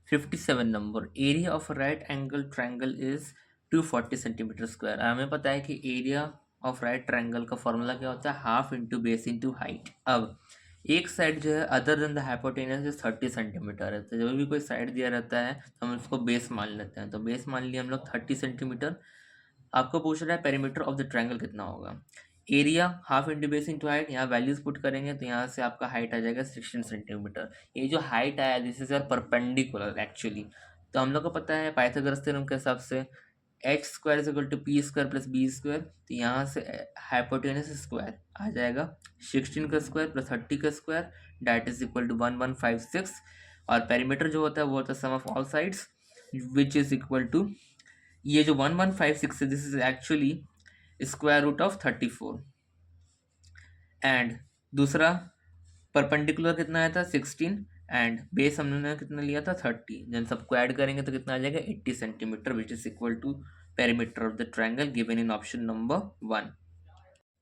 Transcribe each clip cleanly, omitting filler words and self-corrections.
57 number, area of right angle triangle is 240 centimetre square. हमें पता है कि एरिया ऑफ राइट ट्रायंगल का फॉर्मूला क्या होता है, half into base into height. अब एक साइड जो है other than the hypotenuse is 30 centimetre है, तो जब भी कोई साइड दिया रहता है तो हम उसको बेस मान लेते हैं। तो बेस मान लिया हम लोग 30 सेंटीमीटर। आपको पूछ रहा है पेरीमीटर ऑफ द ट्रायंगल कितना होगा। Area half into base into height, यहाँ वैल्यूज पुट करेंगे तो यहाँ से आपका हाइट आ जाएगा 16 सेंटीमीटर। ये जो हाइट आया this is your perpendicular actually. तो हम लोग को पता है पाइथागोरस थ्योरम के हिसाब से H square is equal to P square plus B square. तो यहाँ से हाइपोटेनस स्क्वायर आ जाएगा 16 का स्क्वायर प्लस 30 का square, that is equal to 1156। और पेरीमीटर जो होता है वो होता है sum of all sides which is equal to, ये जो 1156 है this is actually square root of 34। And दूसरा परपेंडिकुलर कितना आया था 16, एंड बेस हमने कितना लिया था 30। जब सबको ऐड करेंगे तो कितना आ जाएगा 80 centimetre which is equal to perimeter of the triangle given in option number 1।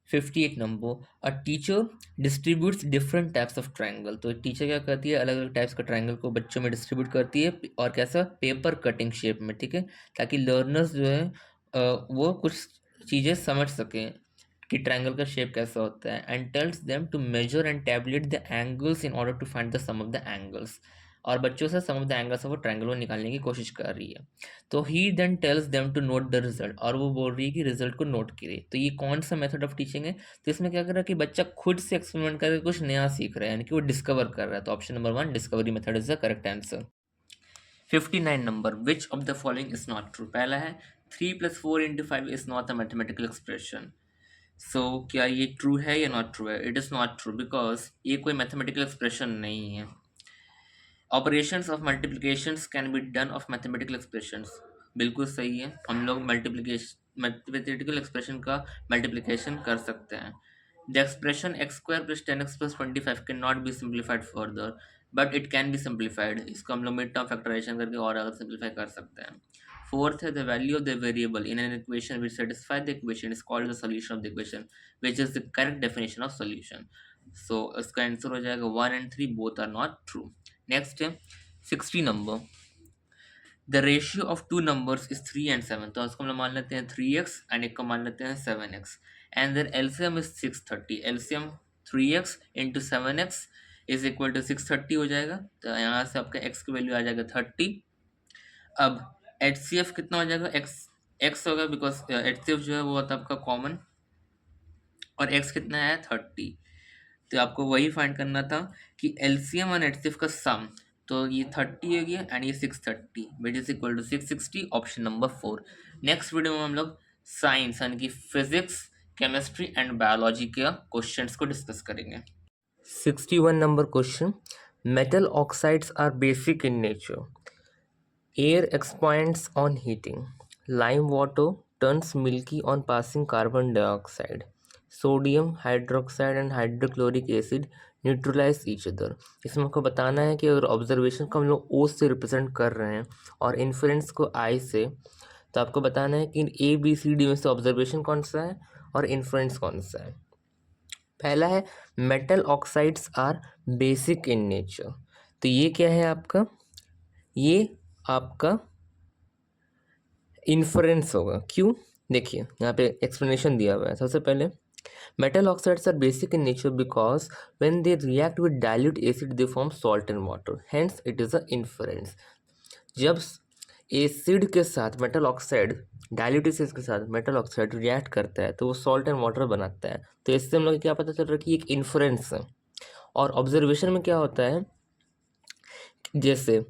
58 number, a teacher distributes different types of triangle. तो टीचर क्या करती है, अलग अलग टाइप्स का ट्रायंगल को बच्चों में डिस्ट्रीब्यूट करती है, और कैसा, पेपर कटिंग शेप में, ठीक है, ताकि लर्नर्स जो है वो कुछ चीज़ें समझ सकें कि ट्रायंगल का शेप कैसा होता है। And tells them to measure and tabulate the angles in order to find the sum of the angles. और बच्चों से sum of the angles of triangle को निकालने की कोशिश कर रही है। तो he then tells them to note the result, और वो बोल रही है कि रिजल्ट को नोट करिए। तो ये कौन सा मेथड ऑफ टीचिंग है, तो इसमें क्या कर रहा है कि बच्चा खुद से एक्सपेरिमेंट करके कुछ नया सीख रहा है, यानी कि वो डिस्कवर कर रहा है। तो option number 1 discovery method is the correct answer. 59 number, which of the following is not true. पहला है 3 + 4 × 5 is not a mathematical expression. So क्या ये ट्रू है या नॉट ट्रू है? It is not true because ये कोई मैथमेटिकल एक्सप्रेशन नहीं है। Operations of multiplications can be done of mathematical expressions, बिल्कुल सही है, हम लोग मल्टीप्लिकेशन मैथमेटिकल एक्सप्रेशन का मल्टीप्लिकेशन कर सकते हैं। The expression x² + 10x + 25 can not be simplified further, but it can be simplified. इसको हम लोग मिड टर्म फैक्टराइजेशन करके और अगर सिंप्लीफाई कर सकते हैं। फोर्थ है the value of the variable in an equation which satisfy the equation is called the solution of the equation which is the correct definition of solution. So इसका answer हो जाएगा 1 and 3 both are not true. Next है 60 number, the ratio of two numbers is 3 and 7। तो उसको हम लोग मान लेते हैं 3x एंड एक को मान लेते हैं 7x, and their LCM is 630। LCM 3x into 7x is equal to 630 हो जाएगा। तो यहाँ से आपका x की वैल्यू आ जाएगा 30। अब HCF कितना हो जाएगा, x होगा बिकॉज HCF जो है वो होता है आपका कॉमन, और x कितना है 30। तो आपको वही फाइंड करना था कि एलसीएम और एचसीएफ का सम, तो ये 30 हो गया एंड ये 630 which is equal to 660, option number 4। Next video में हम लोग साइंस यानी कि फिजिक्स, केमिस्ट्री एंड बायोलॉजी के क्वेश्चंस को डिस्कस करेंगे। 61 number question, metal oxides are basic in nature, air expands on heating, lime water turns milky on passing carbon dioxide, sodium hydroxide and hydrochloric acid neutralise each other. इसमें आपको बताना है कि अगर observation को हम लोग ओ से रिप्रेजेंट कर रहे हैं और इन्फ्रेंस को आई से, तो आपको बताना है कि ए बी सी डी में से ऑब्जर्वेशन कौन सा है और इन्फ्रेंस कौन सा है। पहला है metal oxides are basic in nature, तो ये क्या है आपका, ये आपका इन्फ्रेंस होगा। क्यों, देखिए यहाँ पे एक्सप्लेनेशन दिया हुआ है। सबसे पहले metal oxides are basic in nature because when they react with dilute acid they form salt and water, hence it is a inference. जब एसिड के साथ मेटल ऑक्साइड, डाइल्यूट एसिड के साथ मेटल ऑक्साइड रिएक्ट करता है तो वो salt and water बनाता है। तो इससे हम लोग क्या पता चल रहा है कि एक इन्फ्रेंस है। और ऑब्जर्वेशन में क्या होता है, जैसे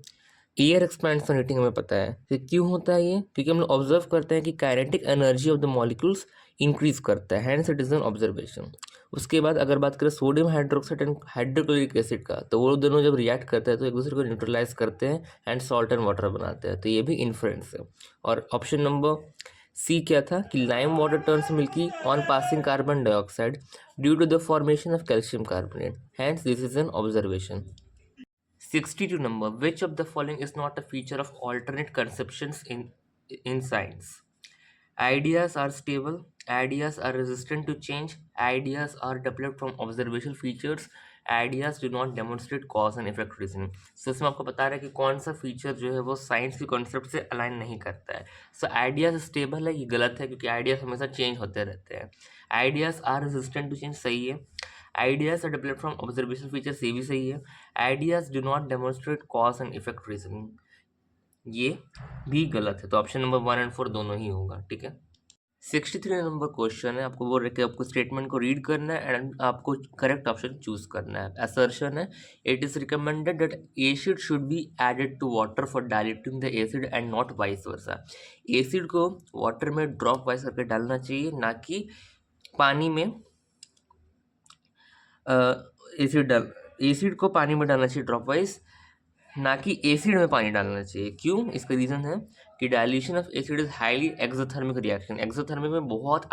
एयर एक्सपेंशन हीटिंग हमें पता है कि क्यों होता है ये, क्योंकि हम लोग ऑब्जर्व करते हैं कि kinetic energy of the molecules increase करता है, hence it is an observation. उसके बाद अगर बात करें sodium hydroxide and hydrochloric acid का, तो वो दोनों जब रिएक्ट करते हैं तो एक दूसरे को न्यूट्रलाइज करते हैं एंड सॉल्ट एंड वाटर बनाते हैं, तो ये भी इन्फ्रेंस है। और ऑप्शन नंबर सी क्या था कि lime water turns milky on passing carbon dioxide due to the formation of calcium carbonate, hence this is an observation. 62 number, which of the following is not a feature of alternate conceptions in science? Ideas are stable, ideas are resistant to change, ideas are developed from observational features, ideas do not demonstrate cause and effect reasoning. So इसमें आपको बता रहा है कि कौन सा feature जो है वो साइंस के कॉन्सेप्ट से अलाइन नहीं करता है। सो आइडियाज स्टेबल है, ये गलत है क्योंकि आइडियाज हमेशा चेंज होते रहते हैं। Ideas are resistant to change, सही है। Ideas are developed from observation features, ये भी सही है। Ideas do not demonstrate cause and effect reasoning, ये भी गलत है। तो ऑप्शन नंबर 1 और 4 दोनों ही होगा, ठीक है। 63 नंबर क्वेश्चन है, आपको बोल रहे कि आपको स्टेटमेंट को रीड करना है एंड आपको करेक्ट ऑप्शन चूज करना है। असर्शन है, it is recommended that acid should be added to water for diluting the acid and not vice versa. Acid को वाटर में ड्रॉप वाइज करके डालना चाहिए, ना कि पानी में एसिड को पानी में डालना चाहिए ड्रॉप वाइज, ना कि एसिड में पानी डालना चाहिए। क्यों? इसका रीज़न है कि dilution of acid is highly exothermic reaction. Exothermic में बहुत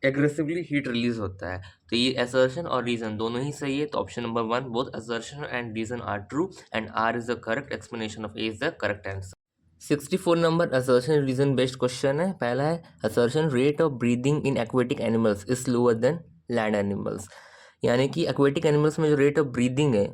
एग्रेसिवली हीट रिलीज होता है। तो ये असर्शन और रीज़न दोनों ही सही है। तो option number 1 both assertion and reason are true and R is the correct explanation of A is the correct answer. 64 number assertion reason based question है। पहला है assertion rate of breathing in aquatic animals is slower than land animals, यानी कि aquatic animals में जो rate of breathing है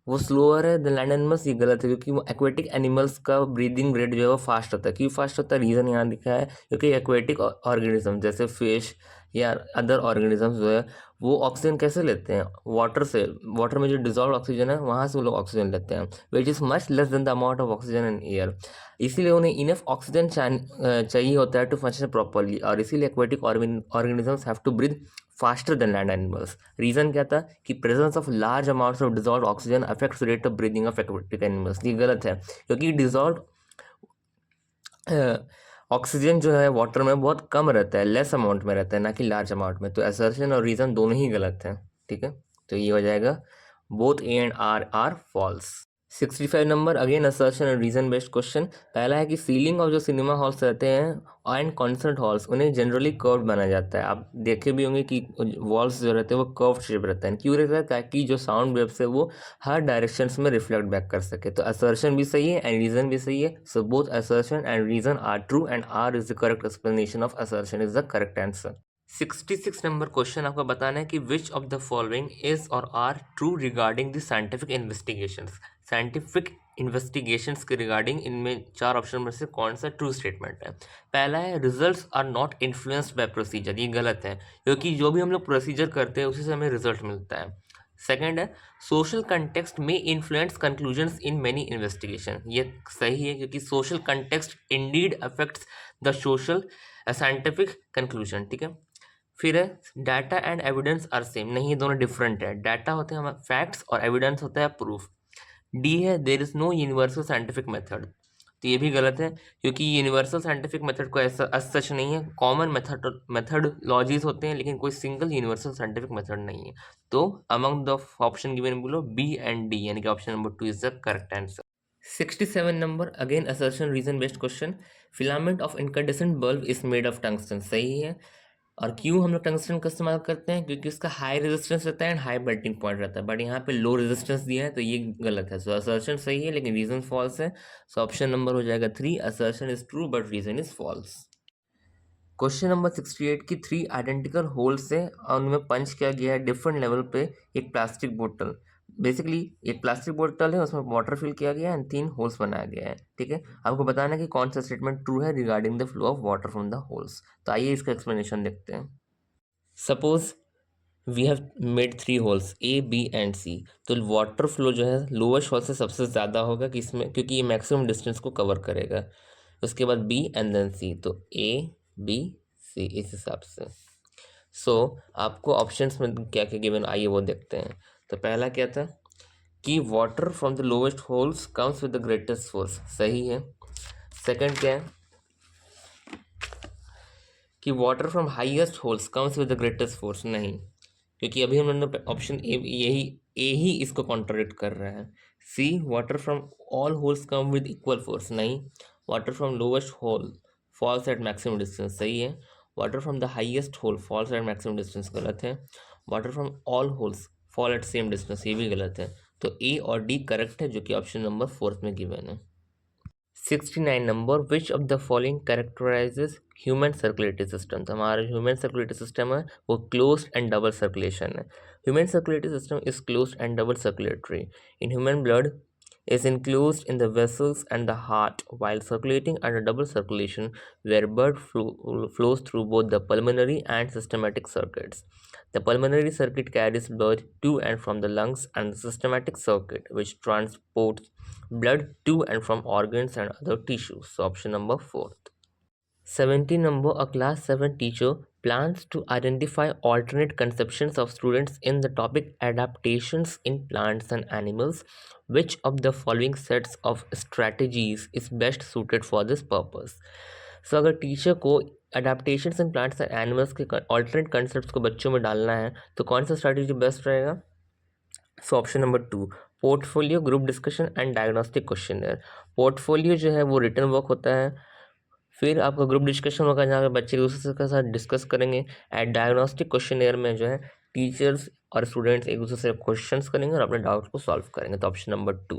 वो slower है देन लैंड एनिमल्स, ये गलत है क्योंकि वो एक्वेटिक एनिमल्स का ब्रीदिंग रेट जो है वो फास्ट होता है। क्यों फास्ट होता है? रीज़न यहाँ लिखा है क्योंकि एक्वेटिक ऑर्गेनिज्म जैसे फिश या अदर ऑर्गेनिजम्स जो है वो ऑक्सीजन कैसे लेते हैं? वाटर से। वाटर में जो डिजॉल्व ऑक्सीजन है वहाँ से वो लोग ऑक्सीजन लेते हैं, which is much less than the amount of oxygen in air. इसीलिए उन्हें इनफ ऑक्सीजन चाहिए होता है टू फंक्शन प्रॉपरली, और इसीलिए aquatic organisms have to breathe faster than land animals. Reason क्या था कि presence of large amounts of dissolve oxygen affects rate of breathing of aquatic animals. ये गलत है क्योंकि डिजॉल्व ऑक्सीजन जो है वाटर में बहुत कम रहता है, लेस अमाउंट में रहता है, ना कि लार्ज अमाउंट में। तो असर्शन और रीजन दोनों ही गलत हैं, ठीक है। तो ये हो जाएगा both A and R are false. 65 number again assertion and reason based question. पहला है कि सीलिंग ऑफ जो सिनेमा हॉल्स रहते हैं एंड कॉन्सर्ट हॉल्स उन्हें जनरली कर्व बनाया जाता है। आप देखे भी होंगे कि वॉल्स जो रहते हैं वो कर्व शेप रहते हैं। क्यों रहता है? ताकि जो साउंड वेव्स है वो हर डायरेक्शंस में रिफ्लेक्ट बैक कर सके। तो असर्शन भी सही है एंड रीजन भी सही है। So both assertion and reason are true and R is the correct explanation of assertion is the correct answer. 66 number question आपको बताना है कि which of the following is और are true regarding the scientific investigations. Scientific investigations के regarding इनमें 4 option में से कौन सा ट्रू स्टेटमेंट है? पहला है results are not influenced by procedure, ये गलत है क्योंकि जो भी हम लोग प्रोसीजर करते हैं उसी से हमें रिजल्ट मिलता है। सेकेंड है सोशल कंटेक्स्ट में influence conclusions in many investigation, ये सही है क्योंकि social context indeed affects the social scientific conclusion, ठीक है। फिर है data and evidence are same, नहीं ये दोनों डिफरेंट है। डाटा होते हैं हमारे फैक्ट्स और एविडेंस होता है प्रूफ। डी है there is no universal scientific method, तो ये भी गलत है क्योंकि यूनिवर्सल साइंटिफिक मेथड को ऐसा सच नहीं है। कॉमन मेथडलॉजीज होते हैं लेकिन कोई सिंगल यूनिवर्सल साइंटिफिक मेथड नहीं है। तो among the option given below B and D, यानी कि option number 2 is the correct answer. 67 number again assertion reason based question. Filament of incandescent bulb is made of tungsten, सही है। और क्यों हम लोग टंगस्टन का इस्तेमाल करते हैं? क्योंकि उसका हाई रेजिस्टेंस रहता है एंड हाई मेल्टिंग पॉइंट रहता है, बट यहाँ पे लो रेजिस्टेंस दिया है तो ये गलत है। सो असर्शन सही है लेकिन रीजन फॉल्स है। सो ऑप्शन नंबर हो जाएगा 3, assertion is true but reason is false. Question number 68 की 3 आइडेंटिकल होल्स है और उनमें पंच किया गया है डिफरेंट लेवल पे एक प्लास्टिक बोतल। बेसिकली एक प्लास्टिक बोतल है, उसमें वाटर फिल किया गया है एंड 3 होल्स बनाया गया है, ठीक है। आपको बताना है कि कौन सा स्टेटमेंट ट्रू है regarding the flow of water from the holes. तो आइए इसका एक्सप्लेनेशन देखते हैं। Suppose we have made 3 holes A B and C, तो वाटर फ्लो जो है लोवेस्ट होल से सबसे ज़्यादा होगा कि इसमें, क्योंकि ये मैक्सिमम डिस्टेंस को कवर करेगा। उसके बाद बी एंड देन सी, तो ए बी सी इस हिसाब से। सो आपको ऑप्शंस में क्या क्या गिवन आइए वो देखते हैं। तो पहला क्या था कि water from the lowest holes comes with the greatest force, सही है। सेकंड क्या है कि water from highest holes comes with the greatest force, नहीं, क्योंकि अभी हमने ऑप्शन ए ही इसको कॉन्ट्राडिक्ट कर रहा है। See water from all holes come with equal force, नहीं। Water from lowest hole falls at maximum distance, सही है। Water from the highest hole falls at maximum distance, गलत है। Water from all holes fall at same distance, ये भी गलत है। तो ए और डी करेक्ट है जो कि ऑप्शन नंबर 4 में गिवन है। 69 number, which of the following कैरेक्टराइजेस human circulatory system. तो हमारा ह्यूमन सर्कुलेटरी सिस्टम है वो क्लोज्ड एंड डबल सर्कुलेशन है। Human circulatory system is closed end double circulatory. In human blood is enclosed in the vessels and the heart while circulating under double circulation where flows through both the pulmonary and systematic circuits. The pulmonary circuit carries blood to and from the lungs and the systematic circuit which transports blood to and from organs and other tissues. So option number 4. 70 number, a class 7 teacher plans to identify alternate conceptions of students in the topic adaptations in plants and animals. Which of the following sets of strategies is best suited for this purpose? So अगर teacher को adaptations in plants and animals के alternate concepts को बच्चों में डालना है तो कौन सा strategy बेस्ट रहेगा? So option number 2, portfolio group discussion and diagnostic questionnaire. Portfolio जो है वो रिटर्न वर्क होता है, फिर आपका ग्रुप डिस्कशन होगा जहाँ पे बच्चे एक दूसरे के साथ डिस्कस करेंगे। एंड डायग्नोस्टिक क्वेश्चनर में जो है टीचर्स और स्टूडेंट्स एक दूसरे से क्वेश्चंस करेंगे और अपने डाउट्स को सॉल्व करेंगे। तो option number 2।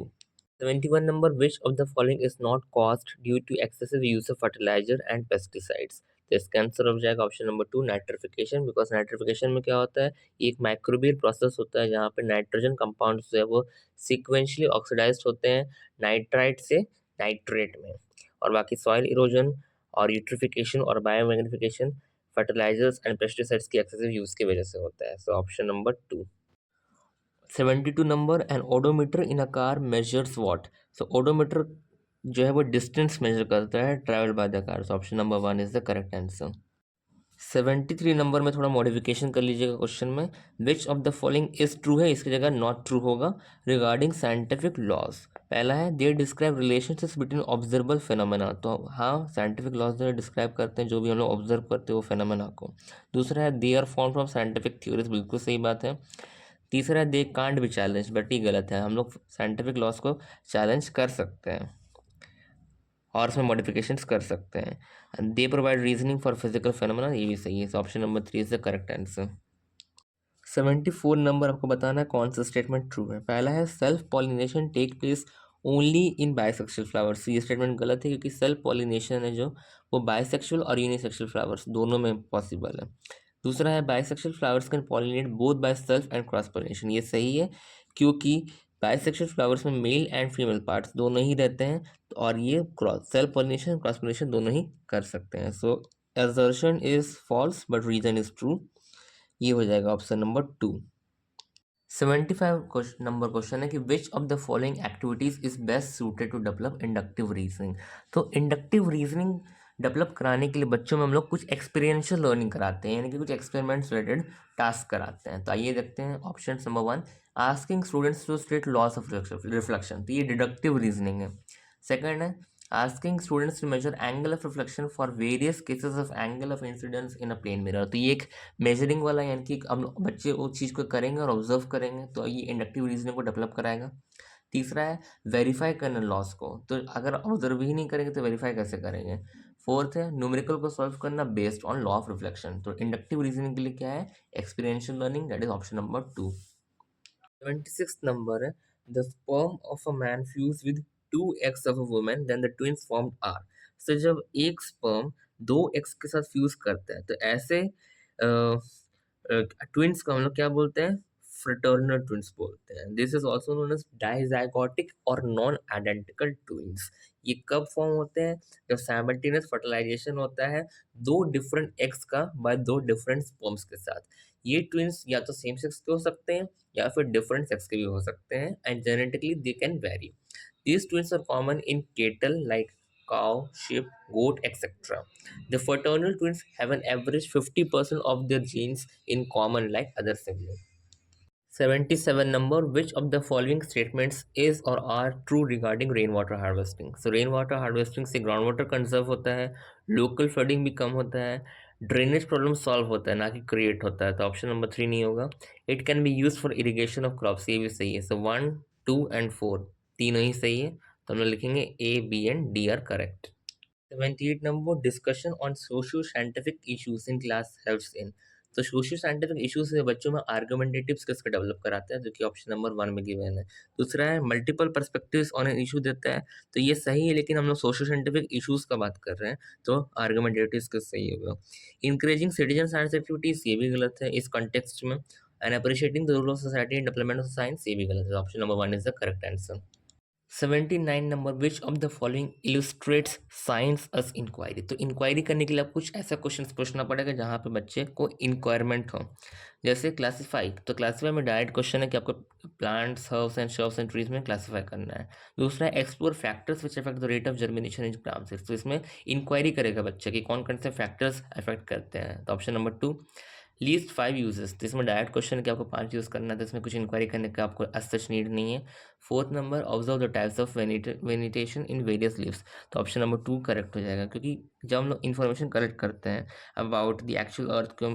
71 number, which of the following is not caused due to excessive use of fertilizer and pesticides? तो इसका आंसर हो जाएगा option number 2, nitrification. Because nitrification में क्या होता है, एक माइक्रोबियल प्रोसेस होता है जहाँ पे नाइट्रोजन कंपाउंड जो है वो सिक्वेंशली ऑक्सीडाइज्ड होते हैं नाइट्राइट से नाइट्रेट में, और बाकी सॉइल इरोजन और यूट्रिफिकेशन और बायोमैग्निफिकेशन फर्टिलाइजर्स एंड पेस्टिसाइड्स की एक्सेसिव यूज की वजह से होता है। So option number 2। 72 number, an odometer in a car measures what. So odometer जो है वो डिस्टेंस मेजर करता है travel by the car. So option number 1 is the correct answer. 73 number में थोड़ा मॉडिफिकेशन कर लीजिएगा क्वेश्चन में। Which of the following is true है, इसकी जगह नॉट ट्रू होगा। रिगार्डिंग साइंटिफिक लॉज, पहला है they describe relationships between observable phenomena. तो हाँ, साइंटिफिक लॉज जो डिस्क्राइब करते हैं जो भी हम लोग ऑब्जर्व करते हैं वो फेनोमेना को। दूसरा है they are form from scientific theories, बिल्कुल सही बात है। तीसरा है they can't be challenge, but ये गलत है, हम लोग साइंटिफिक लॉज को चैलेंज कर सकते हैं और उसमें मॉडिफिकेशंस कर सकते हैं। They provide reasoning for physical phenomena, ये भी सही है। Option number 3 is the correct answer. 74 number, आपको बताना है कौन सा स्टेटमेंट ट्रू है। पहला है self pollination take place only in bisexual flowers. ये स्टेटमेंट गलत है क्योंकि सेल्फ पॉलिनेशन है जो वो बाइसेक्सुअल और यूनिसेक्सुअल फ्लावर्स दोनों में पॉसिबल है। दूसरा है bisexual flowers can pollinate both by self and cross pollination. ये सही है क्योंकि बाइसेक्सुअल फ्लावर्स में मेल एंड फीमेल पार्ट्स दोनों ही रहते हैं, और ये cross self pollination cross pollination दोनों ही कर सकते हैं। So assertion is false but reason is true, ये हो जाएगा ऑप्शन नंबर 2। 75 नंबर क्वेश्चन है कि which of the following activities is best suited to develop inductive reasoning. तो इंडक्टिव रीजनिंग डेवलप कराने के लिए बच्चों में हम लोग कुछ एक्सपीरियंशियल लर्निंग कराते हैं, यानी कि कुछ एक्सपेरिमेंट्स रिलेटेड टास्क कराते हैं। तो आइए देखते हैं option number 1, asking students to state laws of reflection. तो ये डिडक्टिव रीजनिंग है। सेकंड है asking students to measure angle of reflection for various cases of angle of incidence in a plane mirror। तो ये एक मेजरिंग वाला, यानी कि हम बच्चे वो चीज़ को करेंगे और ऑब्जर्व करेंगे, तो ये इंडक्टिव रीजनिंग को डेवलप कराएगा। तीसरा है वेरीफाई करना लॉस को, तो अगर ऑब्जर्व ही नहीं करेंगे तो वेरीफाई कैसे करेंगे। फोर्थ है न्यूमेरिकल को सॉल्व करना based on law of reflection. तो इंडक्टिव रीजनिंग के लिए क्या है, experiential learning, that is option number 2। 76 number है the sperm of a man fused with 2 eggs of a woman then the twins formed are। so जब एक sperm 2 eggs के साथ फ्यूज करता है तो ऐसे ट्विंस को हम लोग क्या बोलते हैं, फ्रेटर्नल ट्विंस बोलते हैं। This is also known as dizygotic और नॉन आइडेंटिकल ट्विंस। ये कब फॉर्म होते हैं, जब साइमल्टेनियस फर्टिलाइजेशन होता है 2 डिफरेंट एग्स का बाय 2 डिफरेंट स्पर्म्स के साथ। ये ट्विंस या तो सेम सेक्स के हो सकते हैं या फिर डिफरेंट सेक्स के भी हो सकते हैं, and genetically they can very. These twins are common in cattle like cow, sheep, goat, etc. The fraternal twins have an average 50% of their genes in common like other siblings। 77 number, which of the following statements is or are true regarding rainwater harvesting। so rainwater harvesting से ground water conserve होता है, local flooding भी कम होता है, drainage problem solve होता है ना कि क्रिएट होता है। तो ऑप्शन नंबर 3 नहीं होगा। It can be use for irrigation of crops, ये भी सही है। सो 1, 2 एंड 4 तीनों ही सही है, तो हम लोग लिखेंगे A, B and D are correct. 78 number, discussion on socio-scientific issues in class helps in। तो सोशल साइंटिफिक इश्यूज से बच्चों में आर्गुमेंटेटिव स्किल्स को डेवलप कराता है, जो कि ऑप्शन नंबर 1 में गिवन है। दूसरा है multiple perspectives on an issue देता है, तो ये सही है, लेकिन हम लोग सोशल साइंटिफिक इश्यूज का बात कर रहे हैं, तो आर्गुमेंटेटिव स्किल्स सही होगा। इंकरेजिंग सिटीजन साइंस एक्टिविटीज, ये भी गलत है इस कॉन्टेक्स्ट में। And appreciating the role of society in development of science, ये भी गलत है। Option number 1 is the correct answer. 79 number, which of the following illustrates science as inquiry. तो इंक्वायरी करने के लिए आपको कुछ ऐसा क्वेश्चन पूछना पड़ेगा जहाँ पे बच्चे को इंक्वायरमेंट हो। जैसे क्लासीफाई, तो क्लासीफाई में डायरेक्ट क्वेश्चन है कि आपको plants, herbs and shrubs and trees में क्लासीफाई करना है। दूसरा है explore factors which affect the rate of germination in plant seeds, तो इसमें इंक्वायरी करेगा बच्चे कि कौन कौन से फैक्टर्स अफेक्ट करते हैं। तो ऑप्शन नंबर 2। लीस्ट 5 यूजेस, तो इसमें डायरेक्ट क्वेश्चन है कि आपको 5 यूज़ करना है, तो इसमें कुछ इंक्वायरी करने का आपको एज सच नीड नहीं है। Fourth number, observe the types of venation in various leaves, तो ऑप्शन नंबर 2 करेक्ट हो जाएगा, क्योंकि जब हम लोग इन्फॉर्मेशन कलेक्ट करते हैं अबाउट द एक्चुअल अर्थ को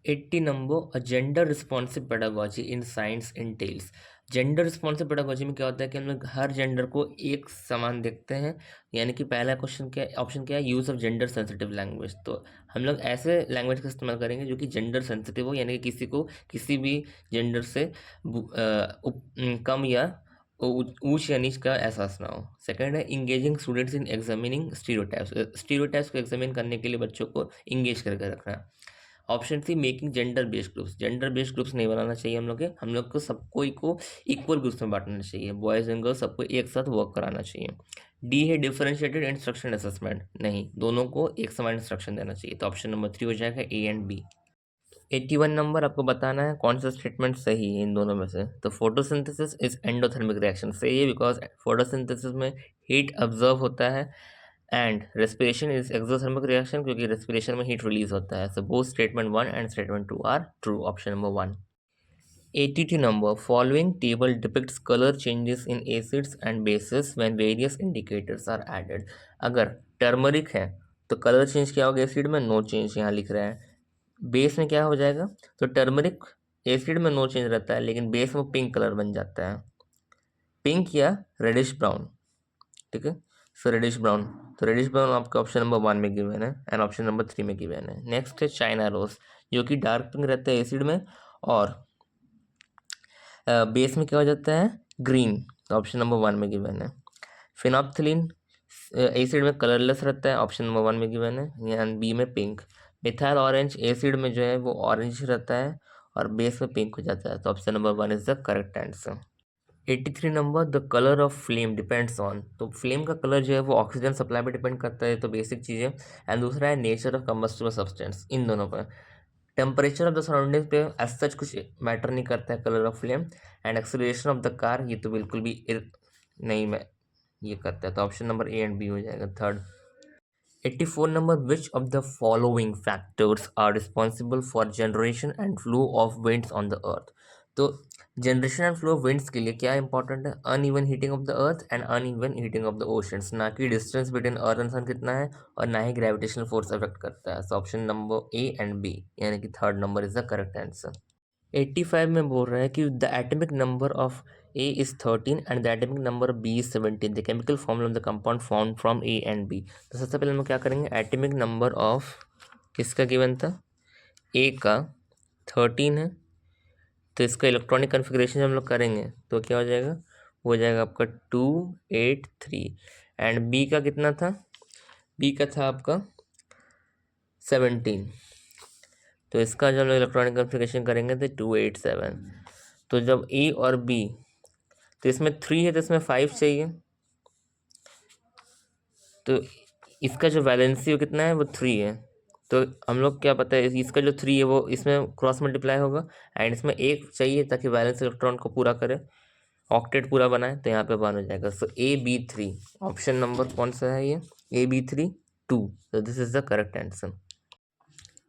80 number, a gender responsive pedagogy in science entails. Gender responsive pedagogy में क्या होता है कि हम लोग हर जेंडर को एक समान देखते हैं, यानी कि पहला क्वेश्चन क्या, ऑप्शन क्या है, use of gender sensitive language. तो हम लोग ऐसे लैंग्वेज का इस्तेमाल करेंगे जो कि जेंडर सेंसिटिव हो, यानी कि किसी को किसी भी जेंडर से कम या ऊंच या नीच का एहसास ना हो। सेकंड है engaging students in examining stereotypes, stereotypes को एग्जामिन करने के लिए बच्चों को इंगेज करके रखना है। Option C, making gender based groups, gender based groups नहीं बनाना चाहिए हम लोग को सबको को इक्वल ग्रुप्स में बांटना चाहिए, बॉयज़ एंड गर्ल्स सबको एक साथ वर्क कराना चाहिए। डी है डिफरेंशिएटेड इंस्ट्रक्शन असेसमेंट, नहीं, दोनों को एक समान इंस्ट्रक्शन देना चाहिए, तो ऑप्शन नंबर 3 हो जाएगा ए एंड बी। 81 नंबर, आपको बताना है कौन सा स्टेटमेंट सही है इन दोनों में से। तो फोटोसिंथेसिस इज एंडोथर्मिक रिएक्शन, सही है, बिकॉज फोटोसिंथेसिस में हीट ऑब्जर्व होता है, and respiration is exothermic reaction, क्योंकि रेस्पिरेशन में हीट रिलीज होता है। So both statement 1 and statement 2 are true, option number 1। 82 number, following table depicts color changes in acids and bases when various indicators are added। अगर turmeric है तो colour change क्या होगा acid में, no change यहाँ लिख रहा है। बेस में क्या हो जाएगा, तो टर्मरिक एसिड में नो चेंज रहता है, लेकिन बेस में पिंक कलर बन जाता है, पिंक या रेडिश ब्राउन, ठीक है। सो रेडिश ब्राउन, तो रेडिश ब्राउन आपका ऑप्शन नंबर 1 में गिवन है एंड ऑप्शन नंबर 3 में गिवन है। नेक्स्ट है चाइना रोज, जो कि डार्क पिंक रहता है एसिड में और बेस में क्या हो जाता है, ग्रीन, तो ऑप्शन नंबर 1 में गिवन है। फिनॉप्थिलीन एसिड में कलरलेस रहता है, ऑप्शन नंबर 1 में गिवन है, एंड बी में पिंक। मिथाइल ऑरेंज एसिड में जो है वो ऑरेंज रहता है और बेस में पिंक हो जाता है, तो option number 1 is the correct answer. 83 number, the colour of flame depends on, तो फ्लेम का कलर जो है वो ऑक्सीजन सप्लाई पे डिपेंड करता है, तो बेसिक चीज़ है। एंड दूसरा है नेचर ऑफ कंबस्टिबल सब्सटेंस, इन दोनों पर। टेम्परेचर ऑफ द सराउंडिंग पे एज सच कुछ मैटर नहीं करता है colour of flame. And acceleration of the car, ये तो बिल्कुल भी नहीं मैं ये करता है, तो option number A and B हो जाएगा third. 84 number, which of the following factors are responsible for generation and flow of winds on the earth. तो generation and flow of winds के लिए क्या इंपॉर्टेंट है, uneven heating of the earth and uneven heating of the oceans, ना कि distance between earth and sun कितना है और ना ही ग्रेविटेशनल फोर्स अफेक्ट करता है। So option number A and B, यानी कि third number is the correct answer. 85 में बोल रहा है कि the atomic number of A is 13 and the atomic number of B is 17, the chemical formula of the compound found from A and B. तो सबसे पहले हम क्या करेंगे, एटॉमिक नंबर ऑफ किसका गिवन था, ए का 13 है, तो इसका इलेक्ट्रॉनिक कन्फिग्रेशन हम लोग करेंगे तो क्या हो जाएगा, वो हो जाएगा आपका 283। एंड बी का कितना था, बी का था आपका 17, तो इसका जब हम लोग इलेक्ट्रॉनिक कन्फिग्रेशन करेंगे तो 287। तो जब ए और बी, तो इसमें 3 है तो इसमें 5 चाहिए, तो इसका जो वैलेंसी वो कितना है, वो 3 है। तो हम लोग क्या पता है, इसका जो 3 है वो इसमें क्रॉस मल्टीप्लाई होगा एंड इसमें 1 चाहिए ताकि वैलेंस इलेक्ट्रॉन को पूरा करे, ऑक्टेट पूरा बनाए, तो यहाँ पे 1 हो जाएगा। सो AB3, ऑप्शन नंबर कौन सा है ये, AB3 2, so this is the correct answer।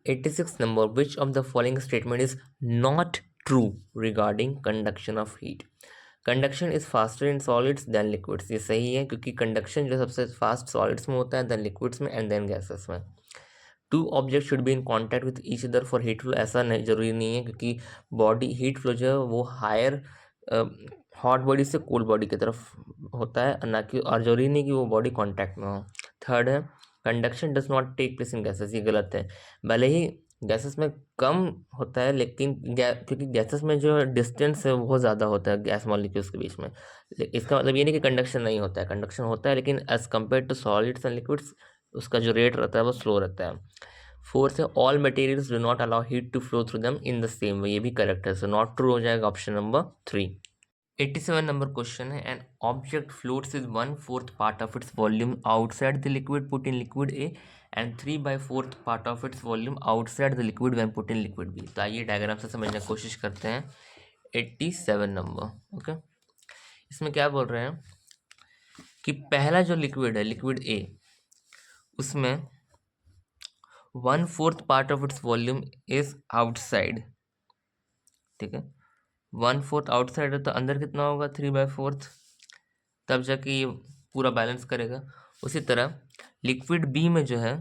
86 number, which of the following statement is not true regarding conduction of heat। Conduction is faster in solids than liquids, ये सही है, क्योंकि कंडक्शन जो सबसे फास्ट सॉलिड्स में होता है, देन लिक्विड्स में एंड देन गैसेस में। Two object should be in contact with each other for heat flow, ऐसा नहीं जरूरी नहीं है, क्योंकि बॉडी हीट फ्लो जो है वो हायर हॉट बॉडी से कोल्ड बॉडी की तरफ होता है, ना कि, और जरूरी नहीं कि वो बॉडी कॉन्टैक्ट में हो। थर्ड है conduction does not take place in gases, ये गलत है, भले ही गैसेस में कम होता है, लेकिन क्योंकि गैसेस में जो डिस्टेंस है वो बहुत ज़्यादा होता है गैस मॉलिक्यूल्स के बीच में। इसका मतलब ये नहीं कि कंडक्शन नहीं होता है, कंडक्शन होता है, लेकिन as compare to solids and liquids उसका जो रेट रहता है वो स्लो रहता है। फोर्थ है all materials do not allow heat to flow through them in the same way, ये भी करेक्ट है, सो नॉट ट्रू हो जाएगा ऑप्शन नंबर 3। 87 नंबर क्वेश्चन है, an object floats is 1/4 part of its volume outside the liquid put in liquid A and 3/4 part of its volume outside the liquid when put in liquid B. तो आइए diagram से समझने की कोशिश करते हैं। 87 number okay, इसमें क्या बोल रहे हैं कि पहला जो लिक्विड है लिक्विड ए, उसमें 1/4 part of its volume is outside, ठीक है, 1/4 आउटसाइड है तो अंदर कितना होगा 3/4, तब जाके ये पूरा बैलेंस करेगा। उसी तरह लिक्विड बी में जो है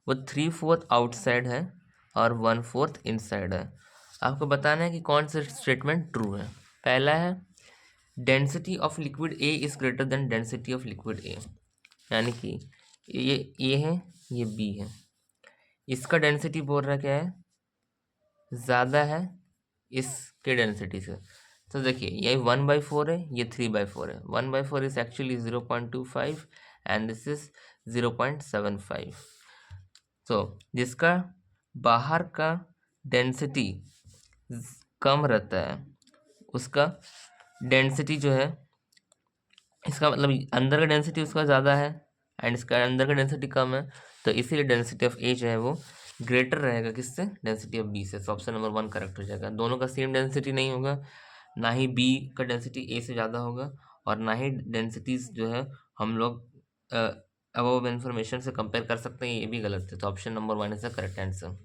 वो 3/4 आउटसाइड है और 1/4 इनसाइड है। आपको बताना है कि कौन सा स्टेटमेंट ट्रू है। पहला है density of liquid A is greater than density of liquid A, यानी कि ये ए है ये बी है, इसका डेंसिटी बोल रहा क्या है, ज़्यादा है इसके डेंसिटी से। तो देखिए ये 1/4 है, ये 3/4 है। 1/4 is actually 0.25 and this is 0.75। तो जिसका बाहर का डेंसिटी कम रहता है उसका डेंसिटी जो है, इसका मतलब अंदर का डेंसिटी उसका ज़्यादा है एंड इसका अंदर का डेंसिटी कम है, तो इसीलिए डेंसिटी ऑफ ए जो है वो ग्रेटर रहेगा किससे, डेंसिटी ऑफ बी से। तो ऑप्शन नंबर 1 करेक्ट हो जाएगा। दोनों का सेम डेंसिटी नहीं होगा, ना ही बी का डेंसिटी ए से ज़्यादा होगा और ना ही डेंसिटीज जो है हम लोग अबव इन्फॉर्मेशन से कंपेयर कर सकते हैं, ये भी गलत है। तो option number 1 is the correct answer.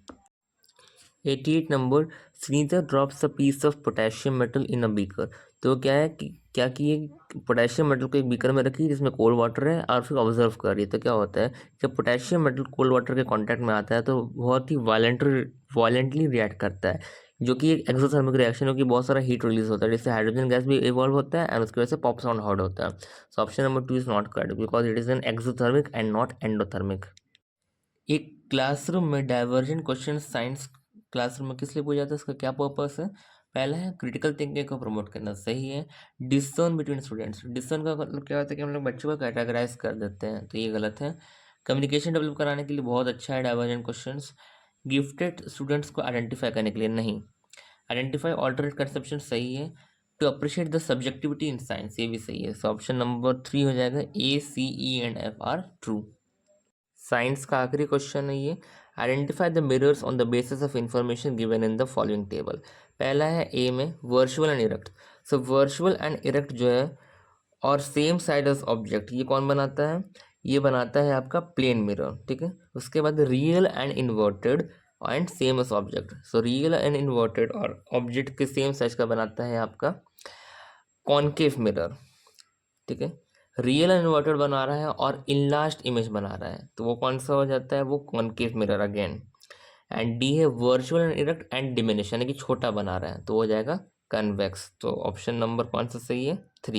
88 number, Shridhar drops a piece of potassium metal in a beaker. तो क्या है कि क्या कि ये पोटेशियम मेटल को एक बीकर में रखी जिसमें कोल्ड वाटर है और फिर ऑब्जर्व कर रही है। तो क्या होता है जब पोटेशियम मेटल कोल्ड वाटर के कांटेक्ट में आता है तो बहुत ही वायलेंटली रिएक्ट करता है, जो कि एक एक्सोथर्मिक रिएक्शन है कि बहुत सारा हीट रिलीज होता है, जिससे हाइड्रोजन गैस भी इवॉल्व होता है एंड उसकी वजह से पॉप साउंड हर्ड होता है। So option number 2 is not correct because it is an exothermic and not endothermic. एक क्लासरूम में डाइवर्जेंट क्वेश्चन साइंस क्लासरूम में किस लिए पूछा जाता है, इसका क्या पर्पस है। पहला है क्रिटिकल थिंकिंग को प्रमोट करना, सही है। डिसर्न बिटवीन स्टूडेंट्स, डिसर्न का मतलब क्या होता है कि हम लोग बच्चों को कैटेगराइज कर देते हैं, तो ये गलत है। कम्युनिकेशन डेवलप कराने के लिए बहुत अच्छा है डाइवर्जेंट क्वेश्चंस। गिफ्टेड स्टूडेंट्स को आइडेंटिफाई करने के लिए नहीं। आइडेंटिफाई ऑल्टरनेट कंसेप्शन, सही है। To appreciate the subjectivity in science, ये भी सही है। सो ऑप्शन नंबर 3 हो जाएगा, A C E and F are true. Science का आखिरी क्वेश्चन है ये, identify the mirrors on the basis of information given in the following table. पहला है ए में virtual and erect. So virtual and erect जो है और सेम साइड एज ऑब्जेक्ट, ये कौन बनाता है, ये बनाता है आपका प्लेन मिरर, ठीक है। उसके बाद real and inverted and same as object. So real and inverted और ऑब्जेक्ट के सेम साइज का बनाता है आपका कॉनकेव मिरर, ठीक है। रियल एंड इन्वर्टेड बना रहा है और इनलार्ज्ड इमेज बना रहा है, तो वो कौन सा हो जाता है, वो concave mirror again. And D है virtual and erect and diminish, यानी कि छोटा बना रहा है, तो हो जाएगा कन्वेक्स। तो ऑप्शन नंबर कौन सा सही है, 3।